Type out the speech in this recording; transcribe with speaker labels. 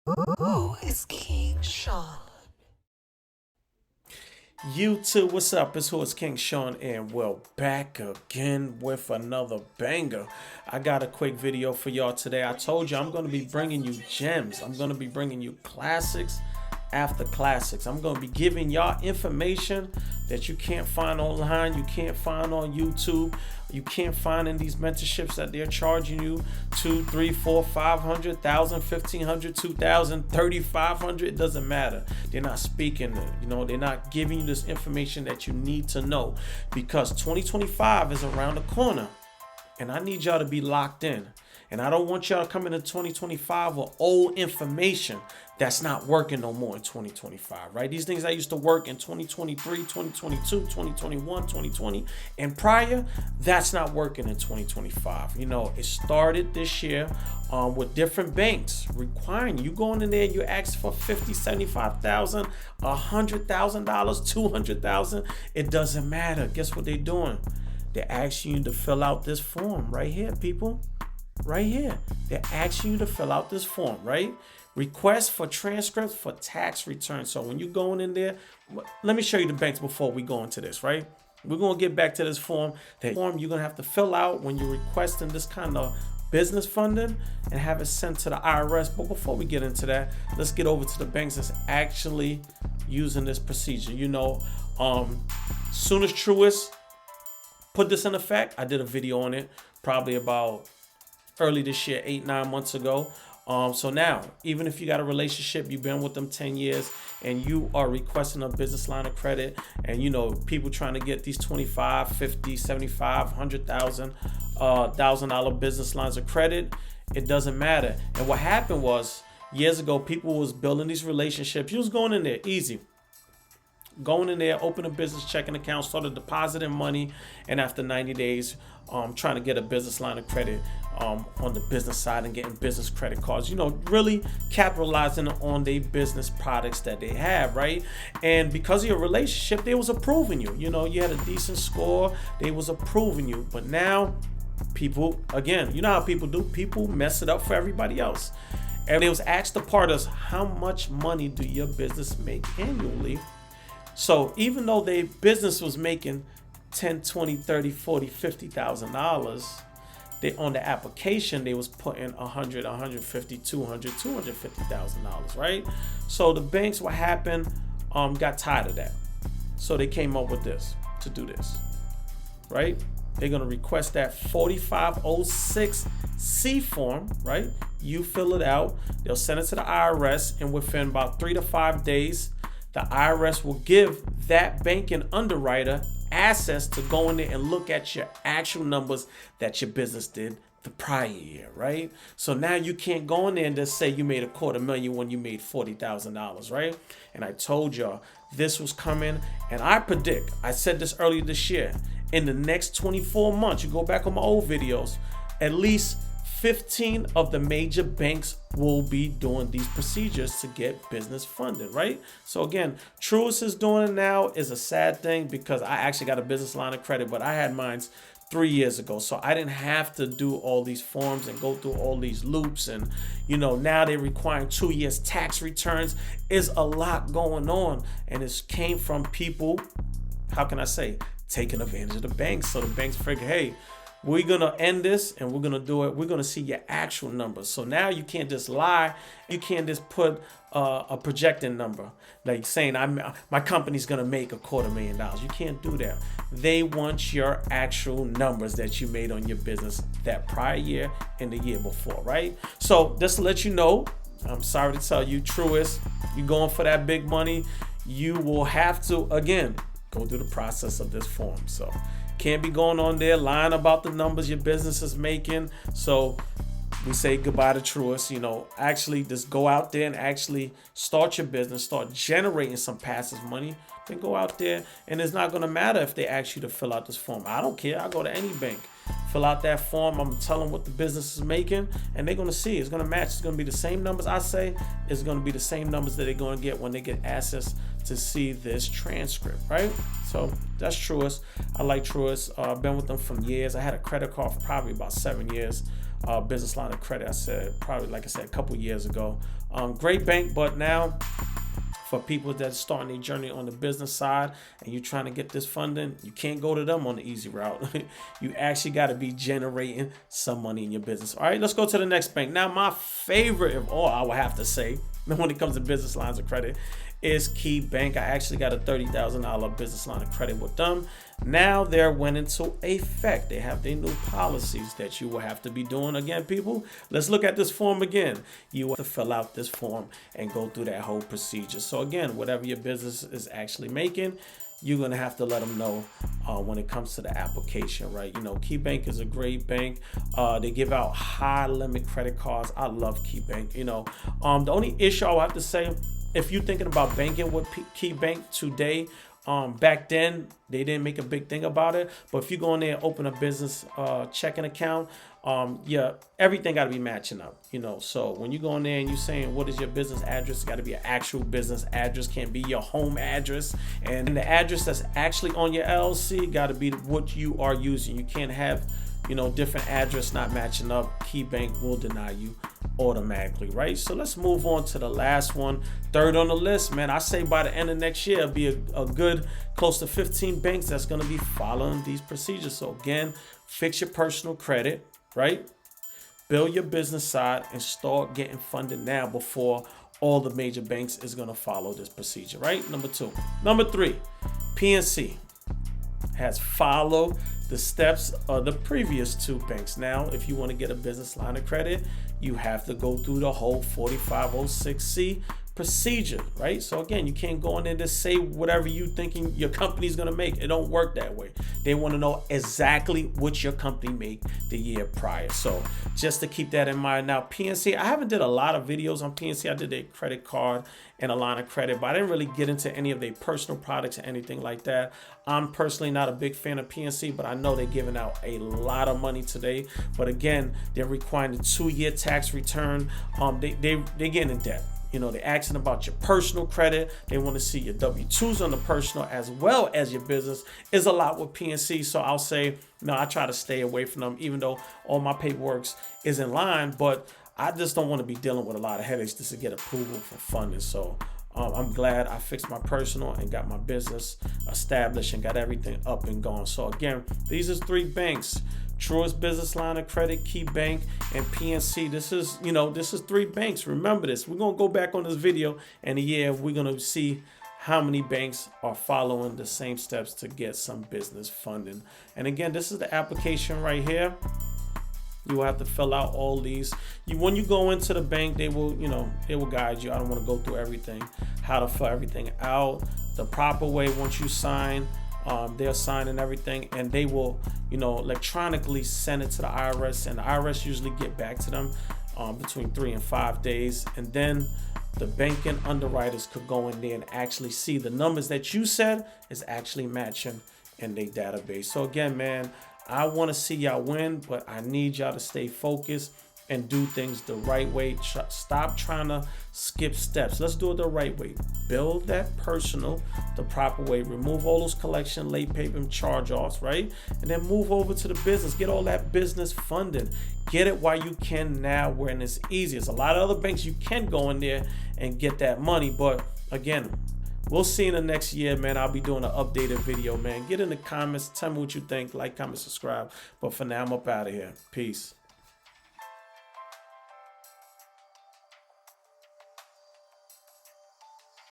Speaker 1: Whoiskingshawn.
Speaker 2: YouTube, what's up? It's Whoiskingshawn, and we're back again with another banger. I got a quick video for y'all today. I told you I'm going to be bringing you gems. I'm going to be bringing you classics after classics. I'm going to be giving y'all information that you can't find online, you can't find on YouTube, you can't find in these mentorships that they're charging you $200, $300, $400, $500, $1,000, $1,500, $2,000, $3,000, $500. It doesn't matter. They're not speaking. They're not giving you this information that you need to know, because 2025 is around the corner, and I need y'all to be locked in. And I don't want y'all to come into 2025 with old information that's not working no more in 2025, right? These things that used to work in 2023, 2022, 2021, 2020, and prior, that's not working in 2025. It started this year with different banks requiring you going in there, you ask for $50,000, $75,000, $100,000, $200,000. It doesn't matter. Guess what they're doing? They're asking you to fill out this form right here, people. Right here. They're asking you to fill out this form, right? Request for transcripts for tax returns. So when you're going in there, let me show you the banks before we go into this, right? We're going to get back to this form. That form you're going to have to fill out when you're requesting this kind of business funding and have it sent to the IRS. But before we get into that, let's get over to the banks that's actually using this procedure. Soon as Truist put this in effect, I did a video on it probably about early this year, 8-9 months ago. So now, even if you got a relationship, you've been with them 10 years, and you are requesting a business line of credit, and people trying to get these 25, 50, 75, 100,000, $1,000 business lines of credit, it doesn't matter. And what happened was, years ago, people was building these relationships. You was going in there easy. Going in there, open a business checking account, started depositing money, and after 90 days, trying to get a business line of credit on the business side and getting business credit cards, really capitalizing on their business products that they have, right? And because of your relationship, they was approving you. You had a decent score, they was approving you. But now, people, again, you know how people do, people mess it up for everybody else. And they was asked the part is, how much money do your business make annually? So even though their business was making $10, $20, $30, $40, $50,000, they on the application they was putting $100, $150, $200, $250,000, right? So the banks, what happened, got tired of that. So they came up with this to do this, right? They're gonna request that 4506C form, right? You fill it out, they'll send it to the IRS, and within about 3 to 5 days, the IRS will give that banking underwriter access to go in there and look at your actual numbers that your business did the prior year, right? So now you can't go in there and just say you made $250,000 when you made $40,000, right? And I told y'all this was coming, and I said this earlier this year, in the next 24 months, you go back on my old videos, at least 15 of the major banks will be doing these procedures to get business funded, right? So again, Truist is doing it now. Is a sad thing because I actually got a business line of credit, but I had mine 3 years ago. So I didn't have to do all these forms and go through all these loops. And, now they're requiring 2 years tax returns. Is a lot going on. And it came from people, how can I say, taking advantage of the banks. So the banks figure, hey, we're going to end this and we're going to do it. We're going to see your actual numbers. So now you can't just lie. You can't just put a projected number like saying my company's going to make $250,000. You can't do that. They want your actual numbers that you made on your business that prior year and the year before, right? So just to let you know, I'm sorry to tell you, Truist, you're going for that big money. You will have to, again, go through the process of this form. So can't be going on there lying about the numbers your business is making. So we say goodbye to Truist. Actually just go out there and actually start your business, start generating some passive money. Then go out there, and it's not going to matter if they ask you to fill out this form. I don't care. I go to any bank, fill out that form. I'm telling them what the business is making, and they're going to see. It's going to match. It's going to be the same numbers I say. It's going to be the same numbers that they're going to get when they get access to see this transcript, right? So that's Truist. I like Truist. I've been with them for years. I had a credit card for probably about 7 years. business line of credit. I said probably, like I said, a couple years ago. Great bank, but now for people that's starting their journey on the business side and you're trying to get this funding, you can't go to them on the easy route. You actually got to be generating some money in your business. All right, let's go to the next bank. Now, my favorite of all, I would have to say, when it comes to business lines of credit, is KeyBank. I actually got a $30,000 business line of credit with them. Now they're went into effect. They have their new policies that you will have to be doing. Again, people, let's look at this form again. You have to fill out this form and go through that whole procedure. So again, whatever your business is actually making, you're going to have to let them know when it comes to the application, right? You know, KeyBank is a great bank. They give out high limit credit cards. I love KeyBank. You know, the only issue I have to say, if you're thinking about banking with KeyBank today, back then they didn't make a big thing about it. But if you go in there and open a business checking account, yeah, everything got to be matching up, you know. So when you go in there and you're saying what is your business address, it's got to be an actual business address, can't be your home address, and the address that's actually on your LLC got to be what you are using. You can't have, you know, different address not matching up. KeyBank will deny you automatically, right? So let's move on to the last one, third on the list, man. I say by the end of next year, it'll be a good close to 15 banks that's going to be following these procedures. So again, fix your personal credit, right? Build your business side and start getting funded now before all the major banks is going to follow this procedure, right? Number two. Number three, PNC has followed the steps of the previous two banks. Now, if you want to get a business line of credit, you have to go through the whole 4506C procedure, right? So again, you can't go in there and just say whatever you thinking your company's gonna make. It don't work that way. They want to know exactly what your company made the year prior. So just to keep that in mind. Now, PNC, I haven't did a lot of videos on PNC. I did a credit card and a line of credit, but I didn't really get into any of their personal products or anything like that. I'm personally not a big fan of PNC, but I know they're giving out a lot of money today. But again, they're requiring a 2-year tax return. They're getting in debt. You know, they're asking about your personal credit. They want to see your W-2s on the personal as well as your business. Is a lot with PNC. So I'll say, no, I try to stay away from them, even though all my paperwork is in line. But I just don't want to be dealing with a lot of headaches just to get approval for funding. So I'm glad I fixed my personal and got my business established and got everything up and going. So again, these are 3 banks. Truist business line of credit, KeyBank, and PNC. This is 3 banks. Remember this. We're going to go back on this video in a year. We're going to see how many banks are following the same steps to get some business funding. And again, this is the application right here. You will have to fill out all these. When you go into the bank, they will guide you. I don't want to go through everything, how to fill everything out the proper way. Once you sign, they'll sign and everything, and they will, electronically send it to the IRS, and the IRS usually get back to them between 3 and 5 days, and then the banking underwriters could go in there and actually see the numbers that you said is actually matching in their database. So again, man, I want to see y'all win, but I need y'all to stay focused and do things the right way. Stop trying to skip steps. Let's do it the right way. Build that personal the proper way. Remove all those collection, late payment, charge-offs, right? And then move over to the business. Get all that business funding. Get it while you can now when it's easy. There's a lot of other banks you can go in there and get that money. But again, we'll see in the next year, man. I'll be doing an updated video, man. Get in the comments. Tell me what you think. Like, comment, subscribe. But for now, I'm up out of here. Peace.